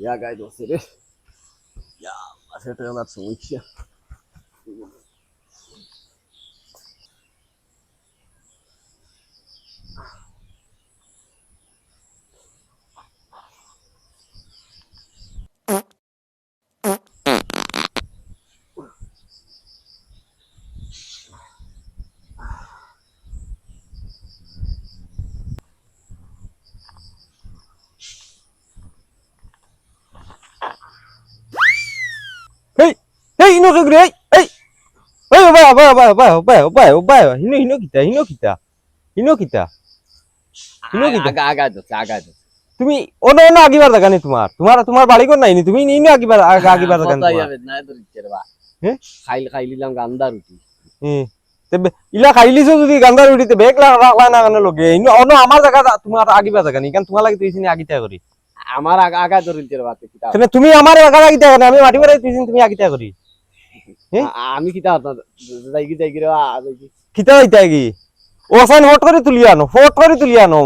আগাই দোছে রে ইয়া সেটা আমার সমস্যা এই এই ইনো কে রে এই এই বাবা হিনো হিনো কিতা আগা দোছে তুমি অন্য অন্য আগিবার জায়গা নেই তোমার বাড়ি কোন নাই তুমি ইনো আগিবার জায়গা নেই না ধরছে রে বা হ্যাঁ খাইলিলাম গান্দা রুটি ইলা খাইলিছো যদি গান্দা রুটিতে বেগ লাগলা না কেন লগে ইনো অন্য আমার জায়গা তোমার আগিবার জায়গা নেই কারণ তোমার লাগি তুইছিনি আগিতা করি আমার আগা ধরছে রে বাতে কিতা তুমি আমার আগা আগিতা করি আমি মাটি মারি তুইছিনি তুমি আগিতা করি আমি কিতা যাই রে কিতা হইতা কি ওসান হট করে তুলি আনো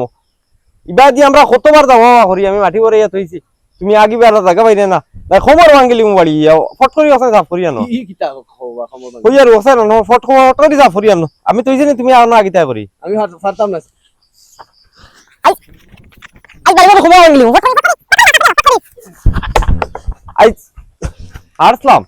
ইবা দি আমরা কতবার যাব করি আমি মাটি করে তুইছি তুমি আগিবার জায়গা পাইলে না না খবর ভাঙ্গিলি মু বাড়ি ফট করে ওসান সাফ করি আনো কি কিতা খবর কই আর ওসান নো ফট করে সাফ করি আনো আমি তুইছিনি তুমি আনো আগিতা করি আমি পারতাম না আই গাড়ি খবর ভাঙ্গিলি আই আসলাম